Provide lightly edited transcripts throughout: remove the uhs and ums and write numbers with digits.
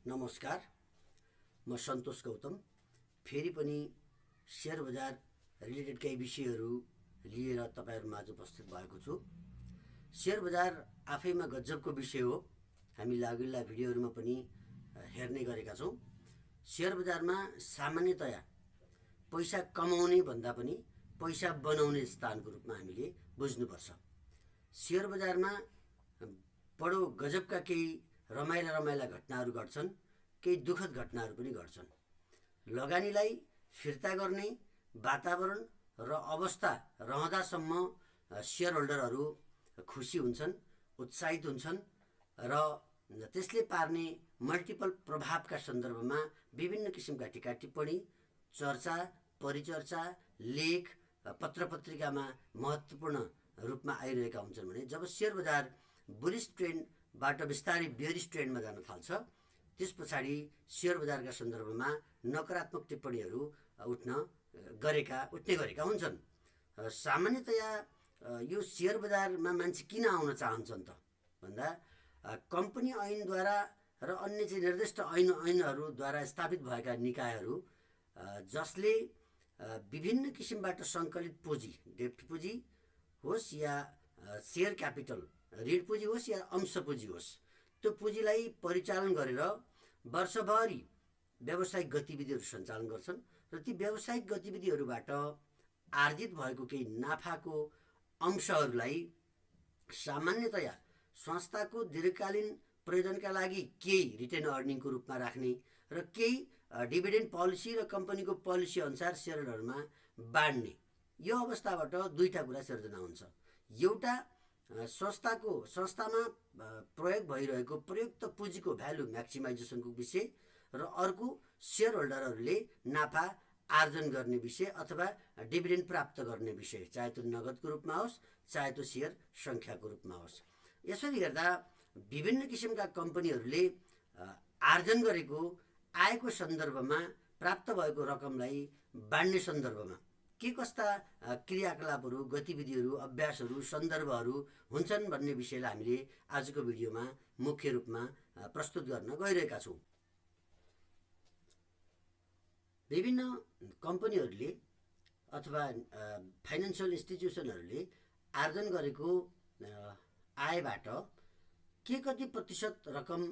नमस्कार, म सन्तोष गौतम फेरि पनि शेयर बजार रिलेटेड केही विषयहरू लिएर तपाईहरुमाझ उपस्थित भएको छु। शेयर बजार आफैमा गजबको विषय हो। हामीले अघिल्ला भिडियोहरुमा पनि हेर्ने गरेका छौं। शेयर बजारमा सामान्यतया पैसा कमाउने भन्दा पनि पैसा बनाउने स्थानको रूपमा हामीले बुझ्नुपर्छ। शेयर बजारमा बडो गजबका केही रमाइला घटनाहरू घट्छन्, केही दुखद घटनाहरू पनि घट्छन्। लगानीलाई फिर्ता गर्ने वातावरण र अवस्था रहँदासम्म शेयर होल्डरहरू खुसी हुन्छन्, उत्साहित हुन्छन् र त्यसले पार्ने मल्टिपल प्रभावका सन्दर्भमा विभिन्न किसिमका टीका टिप्पणी, चर्चा, परिचर्चा, लेख, पत्रपत्रिकामा महत्त्वपूर्ण रूपमा आइरहेका हुन्छन् भने जब शेयर बजार बुलिश ट्रेन्डबाट बिस्तारै बेयरिश ट्रेन्डमा जान थाल्छ, त्यसपछाडि शेयर बजारका सन्दर्भमा नकारात्मक टिप्पणीहरू उठ्ने गरेका हुन्छन्। सामान्यतया यो शेयर बजारमा मान्छे किन आउन चाहन्छन् त भन्दा कम्पनी ऐनद्वारा र अन्य चाहिँ निर्दिष्ट ऐनहरूद्वारा स्थापित भएका निकायहरू जसले विभिन्न किसिमबाट सङ्कलित पुँजी, डेब्ट पुँजी होस् या शेयर क्यापिटल, ऋण पुँजी होस् या अंश पुँजी होस्, त्यो पुँजीलाई परिचालन गरेर वर्षभरि व्यावसायिक गतिविधिहरू सञ्चालन गर्छन् र ती व्यावसायिक गतिविधिहरूबाट आर्जित भएको केही नाफाको अंशहरूलाई सामान्यतया संस्थाको दीर्घकालीन प्रयोजनका लागि केही रिटेन अर्निङको रूपमा राख्ने र केही डिभिडेन्ड पोलिसी र कम्पनीको पोलिसी अनुसार शेयरहोल्डरमा बाँड्ने, यो अवस्थाबाट दुईटा कुरा सिर्जना हुन्छ। एउटा संस्थामा प्रयोग भइरहेको प्रयुक्त पुँजीको भ्यालु म्याक्सिमाइजेसनको विषय र अर्को शेयर होल्डरहरूले नाफा आर्जन गर्ने विषय अथवा डिभिडेन्ड प्राप्त गर्ने विषय, चाहे त्यो नगदको रूपमा होस् चाहे त्यो शेयर सङ्ख्याको रूपमा होस्। यसरी हेर्दा विभिन्न किसिमका कम्पनीहरूले आर्जन गरेको आयको सन्दर्भमा प्राप्त भएको रकमलाई बाँड्ने सन्दर्भमा के कस्ता क्रियाकलापहरू, गतिविधिहरू, अभ्यासहरू, सन्दर्भहरू हुन्छन् भन्ने विषयलाई हामीले आजको भिडियोमा मुख्य रूपमा प्रस्तुत गर्न गइरहेका छौँ। विभिन्न कम्पनीहरूले अथवा फाइनान्सियल इन्स्टिट्युसनहरूले आर्जन गरेको आयबाट के कति प्रतिशत रकम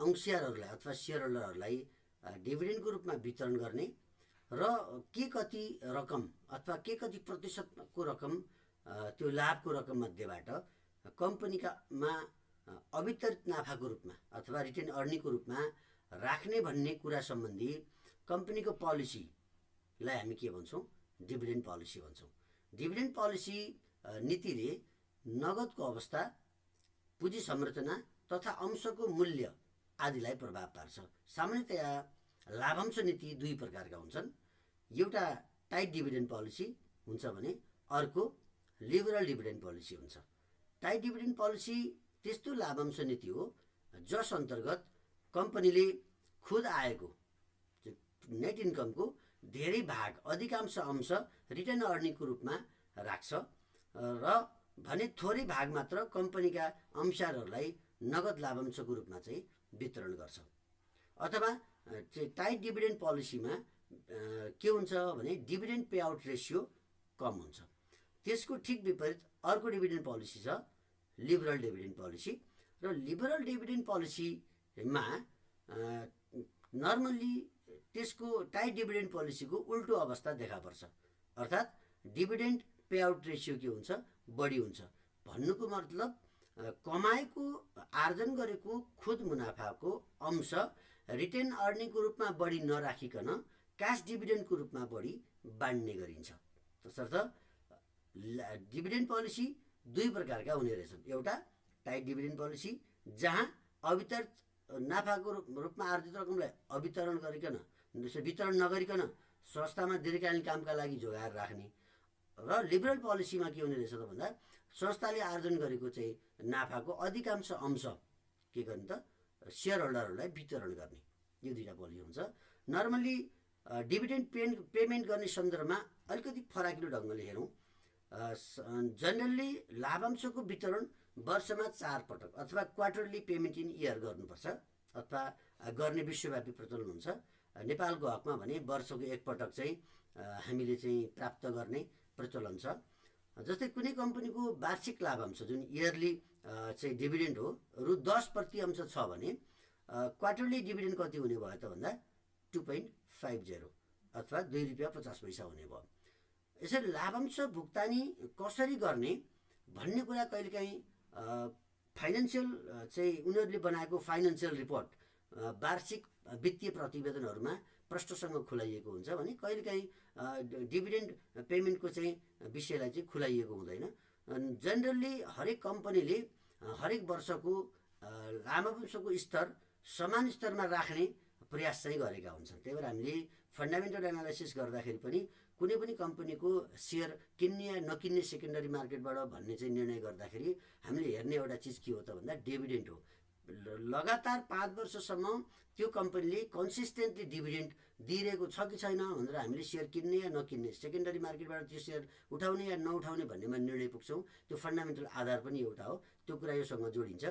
अंशियारहरूलाई अथवा शेयर होल्डरहरूलाई डिभिडेन्डको रूपमा वितरण गर्ने र के कति रकम अथवा के कति प्रतिशतको रकम त्यो लाभको रकम मध्येबाट कम्पनीमा अवितरित नाफाको रूपमा अथवा रिटेन अर्निङको रूपमा राख्ने भन्ने कुरा सम्बन्धी कम्पनीको पोलिसीलाई हामी के भन्छौँ? डिभिडेन्ड पोलिसी भन्छौँ। डिभिडेन्ड पोलिसी नीतिले नगदको अवस्था, पुँजी संरचना तथा अंशको मूल्य आदिलाई प्रभाव पार्छ। सामान्यतया लाभांश नीति दुई प्रकारका हुन्छन्। एउटा टाइट डिभिडेन्ड पोलिसी हुन्छ भने अर्को लिबरल डिभिडेन्ड पोलिसी हुन्छ। टाइट डिभिडेन्ड पोलिसी त्यस्तो लाभांश नीति हो जस अन्तर्गत कम्पनीले खुद आएको नेट इन्कमको धेरै भाग, अधिकांश अंश रिटेन अर्निङको रूपमा राख्छ र भने थोरै भाग मात्र कम्पनीका अंशहरूलाई नगद लाभांशको रूपमा चाहिँ वितरण गर्छ। अथवा टाइट डिभिडेन्ड पोलिसीमा के हुन्छ भने डिभिडेन्ड पे आउट रेसियो कम हुन्छ। त्यसको ठिक विपरीत अर्को डिभिडेन्ड पोलिसी छ लिबरल डिभिडेन्ड पोलिसी र लिबरल डिभिडेन्ड पोलिसीमा नर्मल्ली त्यसको टाइट डिभिडेन्ड पोलिसीको उल्टो अवस्था देखा पर्छ। अर्थात् डिभिडेन्ड पे आउट रेसियो के हुन्छ? बढी हुन्छ। भन्नुको मतलब कमाएको आर्जन गरेको खुद मुनाफाको अंश रिटेन अर्निङको रूपमा बढी नराखिकन क्याश डिभिडेन्डको रूपमा बढी बाँड्ने गरिन्छ। तसर्थ डिभिडेन्ड पोलिसी दुई प्रकारका हुने रहेछन्। एउटा टाइट डिभिडेन्ड पोलिसी जहाँ अवितरित नाफाको रूपमा आर्जित रकमलाई वितरण नगरिकन संस्थामा दीर्घकालीन कामका लागि जोगाएर राख्ने, र लिबरल पोलिसीमा के हुने रहेछ त भन्दा संस्थाले आर्जन गरेको चाहिँ नाफाको अधिकांश अंश के गर्ने त शेयर होल्डरहरूलाई वितरण गर्ने। यो दुईटा पोलिसी हुन्छ। नर्मल्ली डिभिडेन्ड पेमेन्ट गर्ने सन्दर्भमा अलिकति फराकिलो ढङ्गले हेरौँ। जनरली लाभांशको वितरण वर्षमा 4 पटक अथवा क्वार्टरली पेमेन्ट इन इयर गर्नुपर्छ अथवा गर्ने विश्वव्यापी प्रचलन हुन्छ। नेपालको हकमा भने वर्षको एकपटक चाहिँ हामीले चाहिँ प्राप्त गर्ने प्रचलन छ। जस्तै कुनै कम्पनीको वार्षिक लाभांश जुन इयरली चाहिँ डिभिडेन्ड हो रु 10% छ भने क्वार्टरली डिभिडेन्ड कति हुने भयो त भन्दा 2.50 अथवा ₹2.50 हुने भयो। यसरी लाभांश भुक्तानी कसरी गर्ने भन्ने कुरा कहिलेकाहीँ फाइनेन्सियल चाहिँ उनीहरूले बनाएको फाइनेन्सियल रिपोर्ट वार्षिक वित्तीय प्रतिवेदनहरूमा प्रष्टसँग खुलाइएको हुन्छ भने कहिलेकाहीँ डिभिडेन्ड पेमेन्टको चाहिँ विषयलाई चाहिँ खुलाइएको हुँदैन। जेनरली हरेक कम्पनीले हरेक वर्षको लाभांशको स्तर समान स्तरमा राख्ने प्रयास चाहिँ गरेका हुन्छन्। त्यही भएर हामीले फन्डामेन्टल एनालाइसिस गर्दाखेरि पनि कुनै पनि कम्पनीको सेयर किन्ने या नकिन्ने सेकेन्डरी मार्केटबाट भन्ने चाहिँ निर्णय गर्दाखेरि हामीले हेर्ने एउटा चिज के हो त भन्दा डिभिडेन्ड हो। लगातार 5 वर्षसम्म त्यो कम्पनीले कन्सिस्टेन्टली डिभिडेन्ड दिइरहेको छ कि छैन भनेर हामीले सेयर किन्ने या नकिन्ने सेकेन्डरी मार्केटबाट त्यो सेयर उठाउने या नउठाउने भन्नेमा निर्णय पुग्छौँ। त्यो फन्डामेन्टल आधार पनि एउटा हो, त्यो कुरा योसँग जोडिन्छ।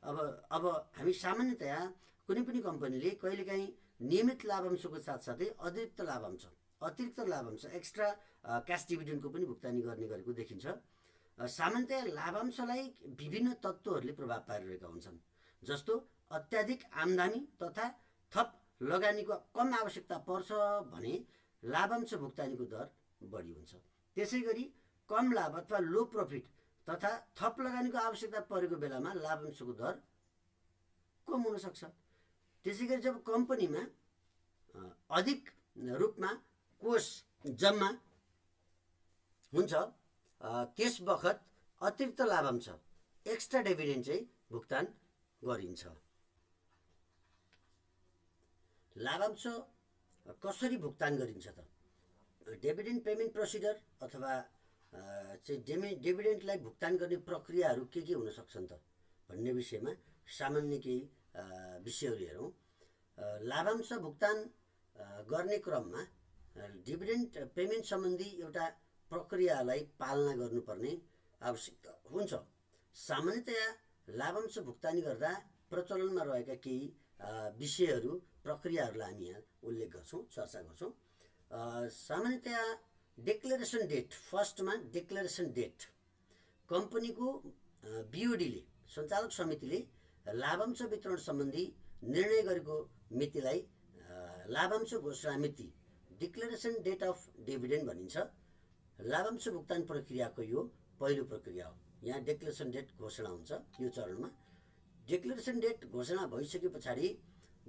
अब हामी सामान्यतया कुनै पनि कम्पनीले कहिलेकाहीँ नियमित लाभांशको साथसाथै अतिरिक्त लाभांश एक्स्ट्रा क्यास डिभिडेन्डको पनि भुक्तानी गर्ने गरेको देखिन्छ। सामान्यतया लाभांशलाई विभिन्न तत्त्वहरूले प्रभाव पारिरहेका हुन्छन्, जस्तो अत्याधिक आम्दानी तथा थप लगानीको कम आवश्यकता पर्छ भने लाभांश भुक्तानीको दर बढी हुन्छ। त्यसै गरी कम लाभ अथवा लो प्रफिट तथा थप लगानीको आवश्यकता परेको बेलामा लाभांशको दर कम हुन सक्छ। त्यसै गरी जब कम्पनीमा अधिक रूपमा कोष जम्मा हुन्छ त्यस बखत अतिरिक्त लाभांश एक्स्ट्रा डिभिडेन्ड चाहिँ भुक्तान गरिन्छ। लाभांश कसरी भुक्तान गरिन्छ त? डिभिडेन्ड पेमेन्ट प्रोसिडर अथवा चाहिँ डिभिडेन्डलाई भुक्तान गर्ने प्रक्रियाहरू के हुन सक्छन् त भन्ने विषयमा सामान्य केही विषयहरू हेरौँ। लाभांश भुक्तान गर्ने क्रममा डिभिडेन्ड पेमेन्ट सम्बन्धी एउटा प्रक्रियालाई पालना गर्नुपर्ने आवश्यकता हुन्छ। सामान्यतया लाभांश भुक्तानी गर्दा प्रचलनमा रहेका केही विषयहरू प्रक्रियाहरूलाई हामी यहाँ उल्लेख गर्छौँ, चर्चा गर्छौँ। सामान्यतया डिक्लेरेसन डेट, फर्स्टमा डिक्लेरेसन डेट कम्पनीको बिओडीले सञ्चालक समितिले लाभांश वितरण सम्बन्धी निर्णय गरेको मितिलाई लाभांश घोषणा मिति डिक्लेरेसन डेट अफ डिभिडेन्ड भनिन्छ। लाभांश भुक्तान प्रक्रियाको यो पहिलो प्रक्रिया हो। यहाँ डिक्लेरेसन डेट घोषणा हुन्छ। यो चरणमा डिक्लेरेसन डेट घोषणा भइसके पछाडि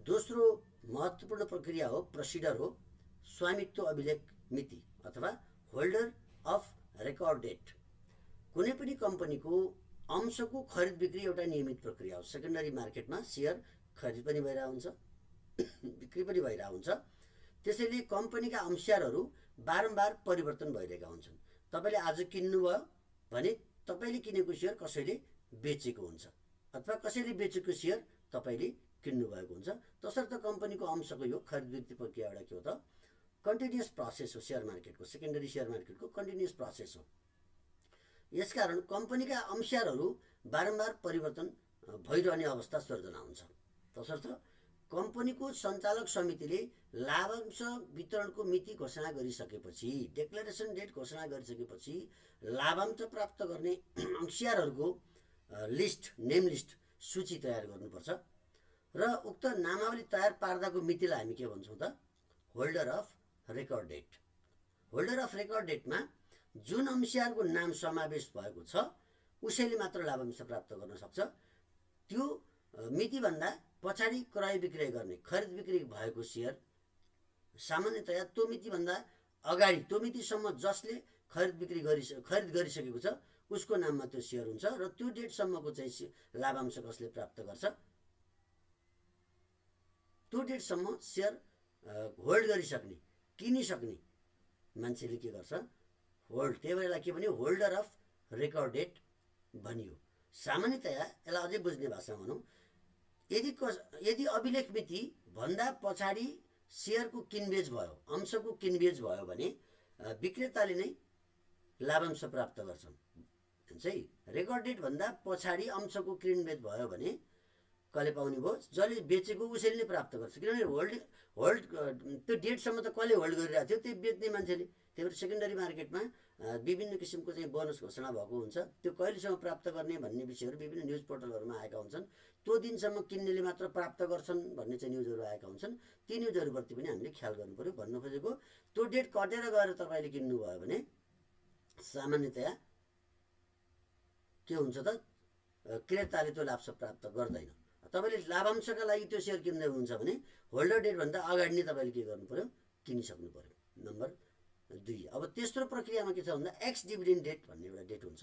दोस्रो महत्त्वपूर्ण प्रक्रिया हो, प्रोसिडर हो, स्वामित्व अभिलेख मिति अथवा होल्डर अफ रेकर्ड डेट। कुनै पनि कम्पनीको अंशको खरिद बिक्री एउटा नियमित प्रक्रिया हो। सेकेन्डरी मार्केटमा सेयर खरिद पनि भइरहेको हुन्छ, बिक्री पनि भइरहेको हुन्छ। त्यसैले कम्पनीका अंशहरू बारम्बार परिवर्तन भइरहेका हुन्छन्। तपाईले आज किन्नुभयो भने तपाईले किनेको सेयर कसैले बेचेको हुन्छ अथवा कसैले बेचेको सेयर तपाईले किन्नुभएको हुन्छ। तसर्थ कम्पनीको अंशको यो खरिद बिक्री प्रक्रिया एउटा के हो त कन्टिन्युअस प्रोसेस हो। सेयर मार्केटको सेकेन्डरी सेयर मार्केटको कन्टिन्युअस प्रोसेस हो। यसकारण कम्पनीका अंशहरू बारम्बार परिवर्तन भइरहने अवस्था सृजना हुन्छ। तसर्थ कम्पनीको सञ्चालक समितिले लाभांश वितरणको मिति घोषणा गरिसकेपछि, डिक्लेरेसन डेट घोषणा गरिसकेपछि लाभांश प्राप्त गर्ने अंशहरूको लिस्ट, नेम लिस्ट, सूची तयार गर्नुपर्छ र उक्त नामावली तयार पार्दाको मितिलाई हामी के भन्छौँ त holder of record date. Holder of record डेटमा जुन अंशहरूको नाम समावेश भएको छ उसैले मात्र लाभांश प्राप्त गर्न सक्छ। त्यो मितिभन्दा पछाडि क्रय विक्रय गर्ने, खरिद बिक्री भएको सेयर सामान्यतया त्यो मितिभन्दा अगाडि, त्यो मितिसम्म जसले खरिद गरिसकेको छ उसको नाममा त्यो सेयर हुन्छ र त्यो डेटसम्मको चाहिँ लाभांश कसले प्राप्त गर्छ, त्यो डेटसम्म सेयर होल्ड गरिसक्ने, किनिसक्ने मान्छेले के गर्छ होल्ड। त्यही भएर के भन्यो होल्डर अफ रेकर्ड डेट भनियो। सामान्यतया यसलाई अझै बुझ्ने भाषामा भनौँ, यदि अभिलेख मिति भन्दा पछाडि सेयरको किनबेच भयो, अंशको किनबेच भयो भने विक्रेताले नै लाभांश प्राप्त गर्छन्। है रेकर्ड डेट भन्दा पछाडि अंशको किनबेच भयो भने कसले पाउने भयो? जसले बेचेको उसैले नै प्राप्त गर्छ, किनभने होल्ड त्यो डेटसम्म त कसले होल्ड गरिरहेको थियो? त्यो बेच्ने मान्छेले। त्यही भएर सेकेन्डरी मार्केटमा विभिन्न किसिमको चाहिँ बोनस घोषणा भएको हुन्छ। त्यो कहिलेसम्म प्राप्त गर्ने भन्ने विषयहरू विभिन्न न्युज पोर्टलहरूमा आएका हुन्छन्। त्यो दिनसम्म किन्नेले मात्र प्राप्त गर्छन् भन्ने चाहिँ न्युजहरू आएका हुन्छन्। ती न्युजहरूप्रति पनि हामीले ख्याल गर्नु पऱ्यो। भन्नु खोजेको त्यो डेट कटेर गएर तपाईँले किन्नुभयो भने सामान्यतया के हुन्छ त, क्रेताले त्यो लाभ प्राप्त गर्दैन। तपाईँले लाभांशका लागि त्यो सेयर किन्दै हुनुहुन्छ भने होल्डर डेटभन्दा अगाडि नै तपाईँले के गर्नु पऱ्यो? किनिसक्नु पऱ्यो। नम्बर 2। अब तेस्रो प्रक्रियामा के छ भन्दा एक्स डिभिडेन्ड डेट भन्ने एउटा डेट हुन्छ,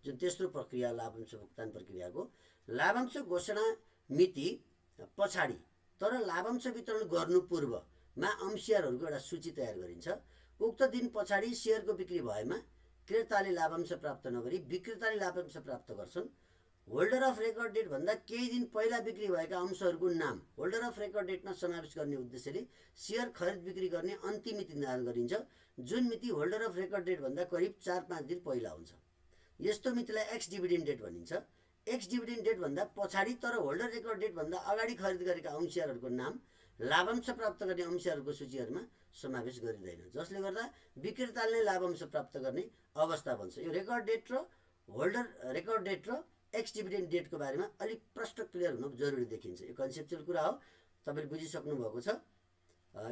जुन तेस्रो प्रक्रिया लाभांश भुक्तान प्रक्रियाको। लाभांश घोषणा मिति पछाडि तर लाभांश वितरण गर्नु पूर्वमा अंशियारहरूको एउटा सूची तयार गरिन्छ। उक्त दिन पछाडि सेयरको बिक्री भएमा क्रेताले लाभांश प्राप्त नगरी विक्रेताले लाभांश प्राप्त गर्छन्। होल्डर अफ रेकर्ड डेट भन्दा केही दिन पहिला बिक्री भएका अंशहरूको नाम होल्डर अफ रेकर्ड डेटमा समावेश गर्ने उद्देश्यले सेयर खरिद बिक्री गर्ने अन्तिम मिति निर्धारण गरिन्छ, जुन मिति होल्डर अफ रेकर्ड डेट भन्दा करिब 4-5 दिन पहिला हुन्छ। यस्तो मितिलाई एक्स डिभिडेन्ड डेट भनिन्छ। एक्स डिभिडेन्ड डेट भन्दा पछाडि तर होल्डर रेकर्ड डेट भन्दा अगाडि खरिद गरेका अंशियारहरूको नाम लाभांश प्राप्त गर्ने अंशियारहरूको सूचीहरूमा समावेश गरिँदैन, जसले गर्दा विक्रेताले नै लाभांश प्राप्त गर्ने अवस्था बन्छ। यो रेकर्ड डेट र होल्डर रेकर्ड डेट र एक्स डिभिडेन्ड डेटको बारेमा अलिक प्रष्ट क्लियर हुन जरुरी देखिन्छ। यो कन्सेप्चुअल कुरा हो, तपाईँले बुझिसक्नु भएको छ।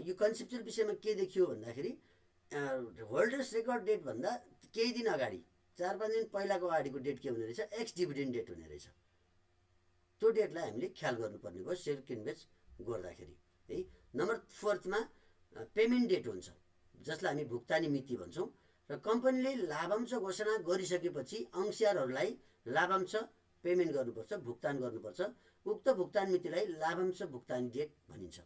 यो कन्सेप्चुअल विषयमा के देखियो भन्दाखेरि होल्डर्स रेकर्ड डेट भन्दा केही दिन अगाडि 4-5 दिन पहिलाको अगाडिको डेट के हुने रहेछ? एक्स डिभिडेन्ड डेट हुने रहेछ। त्यो डेटलाई हामीले ख्याल गर्नुपर्ने भयो सेयर किनबेच गर्दाखेरि है। नम्बर 4मा पेमेन्ट डेट हुन्छ, जसलाई हामी भुक्तानी मिति भन्छौँ। र कम्पनीले लाभांश घोषणा गरिसकेपछि अंशियारहरूलाई लाभांश पेमेन्ट गर्नुपर्छ, भुक्तान गर्नुपर्छ। उक्त भुक्तान मितिलाई लाभांश भुक्तानी डेट भनिन्छ।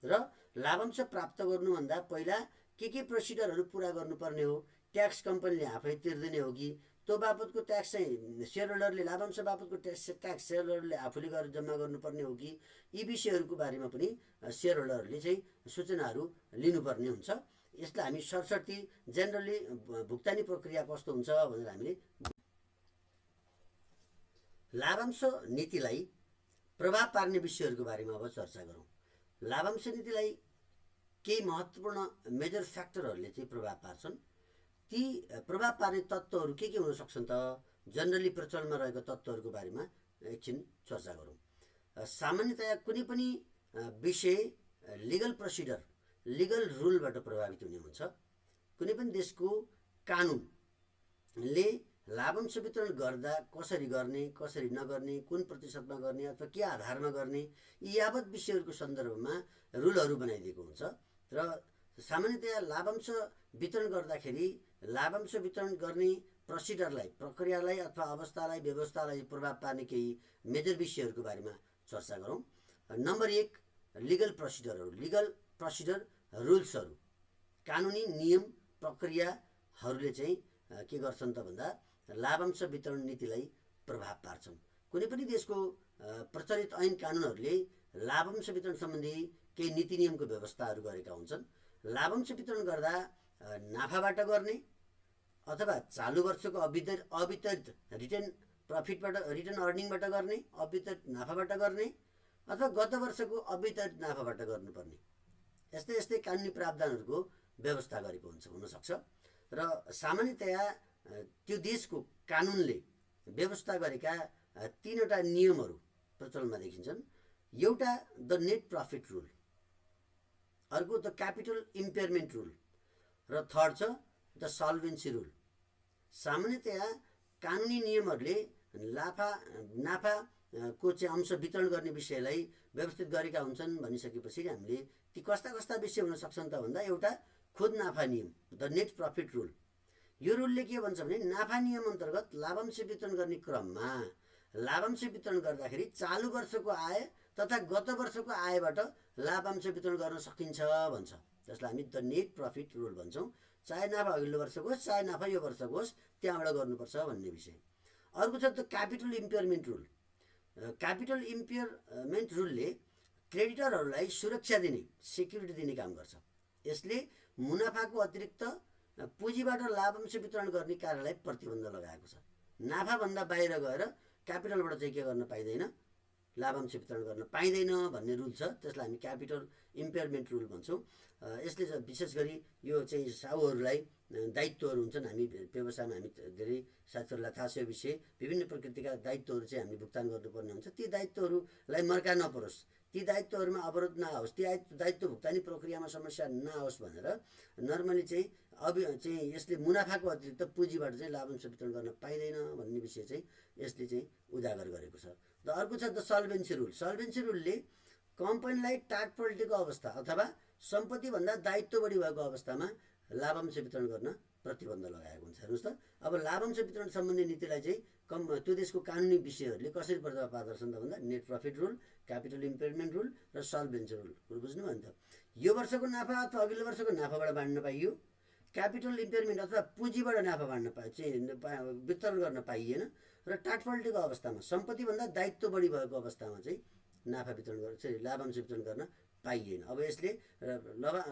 र लाभांश प्राप्त गर्नुभन्दा पहिला के प्रोसिडरहरू पुरा गर्नुपर्ने हो? ट्याक्स कम्पनीले आफै तिर्दिने हो कि त्यो बापतको ट्याक्स चाहिँ सेयर होल्डरले, लाभांश बापतको ट्याक्स सेयर होल्डरले आफूले गरेर जम्मा गर्नुपर्ने हो कि? यी विषयहरूको बारेमा पनि सेयर होल्डरहरूले चाहिँ सूचनाहरू लिनुपर्ने हुन्छ। यसलाई हामी सरसर्ती जेनरली भुक्तानी प्रक्रिया कस्तो हुन्छ भनेर हामीले लाभांश नीतिलाई प्रभाव पार्ने विषयहरूको बारेमा अब चर्चा गरौँ। लाभांश नीतिलाई केही महत्त्वपूर्ण मेजर फ्याक्टरहरूले चाहिँ प्रभाव पार्छन्। ती प्रभाव पार्ने तत्त्वहरू के हुन सक्छन् त? जनरली प्रचलनमा रहेको तत्त्वहरूको बारेमा एकछिन चर्चा गरौँ। सामान्यतया कुनै पनि विषय लिगल प्रोसिडर, लिगल रुलबाट प्रभावित हुने हुन्छ। कुनै पनि देशको कानुनले लाभांश वितरण गर्दा कसरी गर्ने, कसरी नगर्ने, कुन प्रतिशतमा गर्ने अथवा के आधारमा गर्ने, यी यावत विषयहरूको सन्दर्भमा रुलहरू बनाइदिएको हुन्छ। र सामान्यतया लाभांश वितरण गर्दाखेरि लाभांश वितरण गर्ने प्रोसिडरलाई, प्रक्रियालाई अथवा अवस्थालाई, व्यवस्थालाई प्रभाव पार्ने केही मेजर विषयहरूको बारेमा चर्चा गरौँ। नम्बर 1 लिगल प्रोसिडरहरू, लिगल प्रोसिडर रुल्सहरू, कानुनी नियम प्रक्रियाहरूले चाहिँ के गर्छन् त भन्दा लाभांश वितरण नीतिलाई प्रभाव पार्छन्। कुनै पनि देशको प्रचलित ऐन कानुनहरूले लाभांश वितरण सम्बन्धी केही नीति नियमको व्यवस्थाहरू गरेका हुन्छन्। लाभांश वितरण गर्दा नाफाबाट गर्ने अथवा चालु वर्षको अवितरित रिटर्न प्रफिटबाट, रिटर्न अर्निङबाट गर्ने, अवितरित नाफाबाट गर्ने अथवा गत वर्षको अवितरित नाफाबाट गर्नुपर्ने, यस्तै यस्तै कानुनी प्रावधानहरूको व्यवस्था गरेको हुनसक्छ। र सामान्यतया त्यो देशको कानुनले व्यवस्था गरेका 3वटा नियमहरू प्रचलनमा देखिन्छन्। एउटा द नेट प्रफिट रुल, अर्को द क्यापिटल इम्पेयरमेन्ट रुल र थर्ड छ द सल्भेन्सी रुल। सामान्यतया कानुनी नियमहरूले नाफाको चाहिँ अंश वितरण गर्ने विषयलाई व्यवस्थित गरेका हुन्छन्। भनिसकेपछि हामीले ती कस्ता कस्ता विषय हुन सक्छन् त भन्दा एउटा खुद नाफा नियम, द नेट प्रफिट रुल। यो रुलले के भन्छ भने नाफा नियम अन्तर्गत लाभांश वितरण गर्ने क्रममा लाभांश वितरण गर्दाखेरि चालु वर्षको आय तथा गत वर्षको आयबाट लाभांश वितरण गर्न सकिन्छ भन्छ, जसलाई हामी द नेट प्रफिट रुल भन्छौँ। चाहे नाफा अघिल्लो वर्षको होस्, चाहे नाफा यो वर्षको होस्, त्यहाँबाट गर्नुपर्छ भन्ने विषय। अर्को छ the capital impairment rule. Capital इम्पेयरमेन्ट रुलले क्रेडिटरहरूलाई सुरक्षा दिने, सेक्युरिटी दिने काम गर्छ। यसले मुनाफाको अतिरिक्त पुँजीबाट लाभांश वितरण गर्ने कार्यलाई प्रतिबन्ध लगाएको छ। नाफाभन्दा बाहिर गएर क्यापिटलबाट चाहिँ के गर्न पाइँदैन, लाभांश वितरण गर्न पाइँदैन भन्ने रुल छ, त्यसलाई हामी क्यापिटल इम्पेयरमेन्ट रुल भन्छौँ। यसले विशेष गरी यो चाहिँ साहुहरूलाई दायित्वहरू हुन्छन्, हामी व्यवसायमा हामी धेरै साथीहरूलाई थाहा छ यो विषय, विभिन्न प्रकृतिका दायित्वहरू चाहिँ हामीले भुक्तान गर्नुपर्ने हुन्छ। ती दायित्वहरूलाई मर्का नपरोस्, ती दायित्वहरूमा अवरोध नआओस्, ती दायित्व भुक्तानी प्रक्रियामा समस्या नआओस् भनेर नर्मली चाहिँ यसले मुनाफाको अतिरिक्त पुँजीबाट चाहिँ लाभांश वितरण गर्न पाइँदैन भन्ने विषय चाहिँ यसले चाहिँ उजागर गरेको छ। र अर्को छ द सल्भेन्सी रुल। सल्भेन्सी रुलले कम्पनीलाई टाटपल्टेको अवस्था अथवा सम्पत्तिभन्दा दायित्व बढी भएको अवस्थामा लाभांश वितरण गर्न प्रतिबन्ध लगाएको हुन्छ। हेर्नुहोस् त, अब लाभांश वितरण सम्बन्धी नीतिलाई चाहिँ त्यो देशको कानुनी विषयहरूले कसरी प्रभाव पार्दछन् त भन्दा net profit rule, capital impairment rule र सल्भेन्सी रुल। कुरो बुझ्नुभयो नि त? यो वर्षको नाफा अथवा अघिल्लो वर्षको नाफाबाट बाँड्न पाइयो, क्यापिटल इम्पेयरमेन्ट अथवा पुँजीबाट नाफा बाँड्न वितरण गर्न पाइएन, र टाटपल्टेको अवस्थामा सम्पत्तिभन्दा दायित्व बढी भएको अवस्थामा चाहिँ नाफा वितरण लाभांश वितरण गर्न पाइएन। अब यसले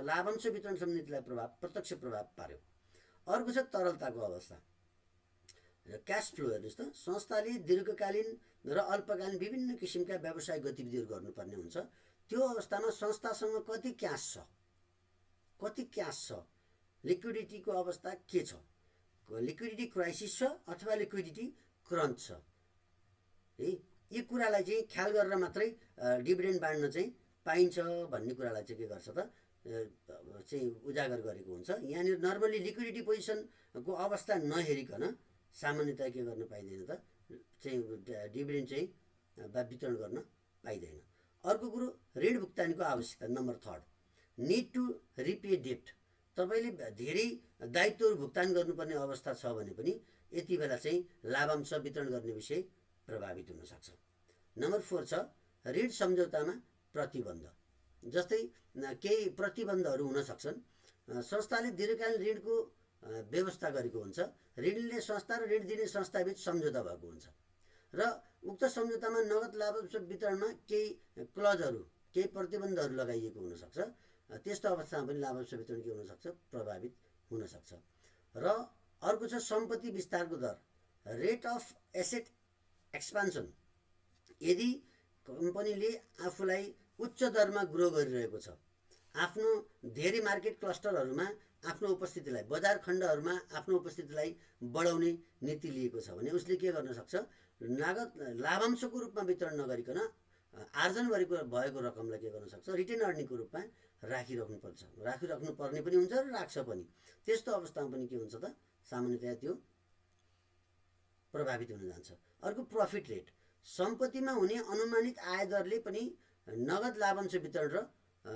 लाभांश वितरण समितिलाई प्रत्यक्ष प्रभाव पार्यो। अर्को छ तरलताको अवस्था र क्यास फ्लो। हेर्नुहोस् त, संस्थाले दीर्घकालीन र अल्पकालीन विभिन्न किसिमका व्यवसाय गतिविधिहरू गर्नुपर्ने हुन्छ। त्यो अवस्थामा संस्थासँग कति क्यास छ, लिक्विडिटीको अवस्था के छ, लिक्विडिटी क्राइसिस छ अथवा लिक्विडिटी क्रन्च छ है, यी कुरालाई चाहिँ ख्याल गरेर मात्रै डिभिडेन्ड बाँड्न चाहिँ पाइन्छ भन्ने कुरालाई चाहिँ के गर्छ त चाहिँ उजागर गरेको हुन्छ। यहाँनिर नर्मली लिक्विडिटी पोजिसनको अवस्था नहेरिकन सामान्यतया के गर्न पाइँदैन त चाहिँ डिभिडेन्ड चाहिँ वितरण गर्न पाइँदैन। अर्को कुरो ऋण भुक्तानीको आवश्यकता। Number 3, need to repay debt. तपाईँले धेरै दायित्वहरू भुक्तान गर्नुपर्ने अवस्था छ भने पनि यति बेला चाहिँ लाभांश वितरण गर्ने विषय प्रभावित हुन सक्छ। नम्बर 4 छ ऋण सम्झौतामा प्रतिबन्ध। जस्तै केही प्रतिबन्धहरू हुन सक्छन्। संस्थाले दीर्घकालीन ऋणको व्यवस्था गरेको हुन्छ, ऋण लिने संस्था र ऋण दिने संस्थाबीच सम्झौता भएको हुन्छ र उक्त सम्झौतामा नगद लाभांश वितरणमा केही क्लजहरू, केही प्रतिबन्धहरू लगाइएको हुनसक्छ। त्यस्तो अवस्थामा पनि लाभांश वितरण के हुनसक्छ, प्रभावित हुनसक्छ। र अर्को छ सम्पत्ति विस्तारको दर, रेट अफ एसेट एक्सपान्सन। यदि कम्पनीले आफूलाई उच्च दरमा ग्रो गरिरहेको छ, आफ्नो धेरै मार्केट क्लस्टरहरूमा आफ्नो उपस्थितिलाई, बजार खण्डहरूमा आफ्नो उपस्थितिलाई बढाउने नीति लिएको छ भने उसले के गर्न सक्छ, नगद लाभांशको रूपमा वितरण नगरिकन आर्जन भएको रकमलाई के गर्न सक्छ, रिटेन अर्निङको रूपमा राखिराख्नु पर्ने पनि हुन्छ र राख्छ पनि। त्यस्तो अवस्थामा पनि के हुन्छ त, सामान्यतया त्यो प्रभावित हुन जान्छ। अर्को प्रफिट रेट। सम्पत्तिमा हुने अनुमानित आय दरले पनि नगद लाभांश वितरण र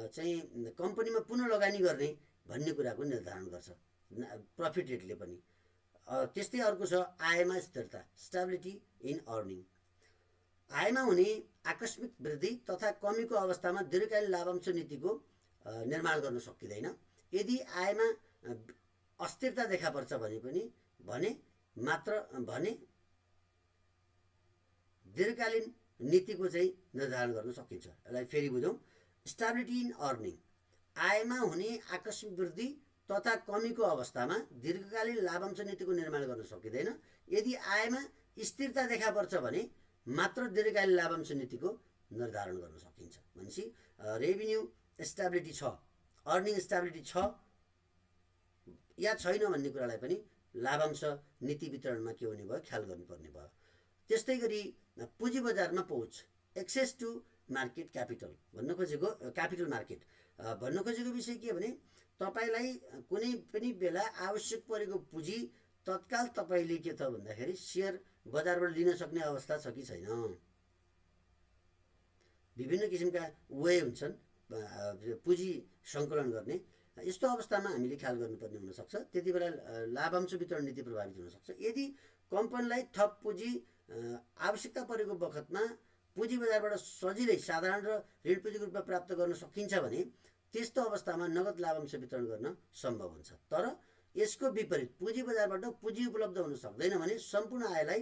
चाहिँ कम्पनीमा पुनः लगानी गर्ने भन्ने कुराको निर्धारण गर्छ प्रफिट रेटले पनि। त्यस्तै अर्को छ आयमा स्थिरता, स्टेबिलिटी इन अर्निङ। आयमा हुने आकस्मिक वृद्धि तथा कमीको अवस्थामा दीर्घकालीन लाभांश नीतिको निर्माण गर्न सकिँदैन। यदि आयमा अस्थिरता देखा पर्छ भने दीर्घकालीन नीतिको चाहिँ निर्धारण गर्न सकिन्छ। यसलाई फेरि बुझौँ। स्टेबिलिटी इन अर्निङ, आयमा हुने आकस्मिक वृद्धि तथा कमीको अवस्थामा दीर्घकालीन लाभांश नीतिको निर्माण गर्न सकिँदैन। यदि आयमा स्थिरता देखा पर्छ भने मात्र दीर्घकालीन लाभांश नीतिको निर्धारण गर्न सकिन्छ। भनेपछि रेभिन्यू स्टेबिलिटी छ, अर्निङ स्टेबिलिटी छ या छैन भन्ने कुरालाई पनि लाभांश नीति वितरणमा के हुने भयो, ख्याल गर्नुपर्ने भयो। त्यस्तै गरी पुँजी बजारमा पहुँच, access to market capital capital market भन्न खोजेको विषय के भने तपाईलाई कुनै पनि बेला आवश्यक परेको पुँजी तत्काल तपाईले के त भन्दाखेरि शेयर बजारबाट लिन सक्ने अवस्था छ कि छैन। विभिन्न किसिमका वे हुन्छन् पुँजी सङ्कलन गर्ने। यस्तो अवस्थामा हामीले ख्याल गर्नुपर्ने हुनसक्छ। त्यति बेला लाभांश वितरण नीति प्रभावित हुनसक्छ। यदि कम्पनीलाई थप पुँजी आवश्यकता परेको बखतमा पुँजी बजारबाट सजिलै साधारण र ऋण पुँजीको रूपमा प्राप्त गर्न सकिन्छ भने त्यस्तो अवस्थामा नगद लाभांश वितरण गर्न सम्भव हुन्छ। तर यसको विपरीत पुँजी बजारबाट पुँजी उपलब्ध हुन सक्दैन भने सम्पूर्ण आयलाई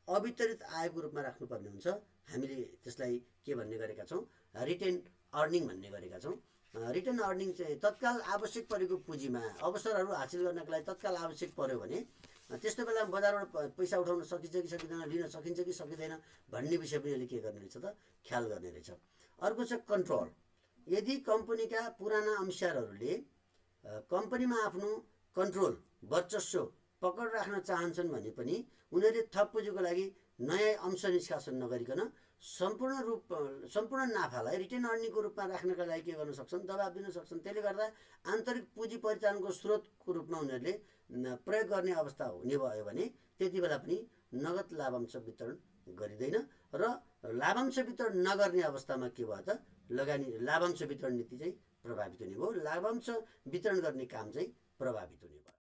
अवितरित आयको रूपमा राख्नुपर्ने हुन्छ। हामीले त्यसलाई के भन्ने गरेका छौँ, रिटेन अर्निङ भन्ने गरेका छौँ। रिटेन अर्निङ चाहिँ तत्काल आवश्यक परेको पुँजीमा अवसरहरू हासिल गर्नका लागि तत्काल आवश्यक पर्यो भने त्यस्तो बेला बजारबाट पैसा उठाउन सकिन्छ कि सकिँदैन, लिन सकिन्छ कि सकिँदैन भन्ने विषय पनि यसले के गर्ने रहेछ त ख्याल गर्ने रहेछ। अर्को छ कन्ट्रोल। यदि कम्पनीका पुराना अंशहरूले कम्पनीमा आफ्नो कन्ट्रोल वर्चस्व पकड राख्न चाहन्छन् भने पनि उनीहरूले थप पुँजीको लागि नयाँ अंश निष्कासन नगरिकन सम्पूर्ण नाफालाई रिटेन अर्निङको रूपमा राख्नका लागि के गर्न सक्छन्, दबाब दिन सक्छन्। त्यसले गर्दा आन्तरिक पुँजी परिचालनको स्रोतको रूपमा उनीहरूले प्रयोग गर्ने अवस्था हुने भयो भने त्यति बेला पनि नगद लाभांश वितरण गरिँदैन र लाभांश वितरण नगर्ने अवस्थामा के भयो त लाभांश वितरण नीति चाहिँ प्रभावित हुने भयो, लाभांश वितरण गर्ने काम चाहिँ प्रभावित हुने भयो।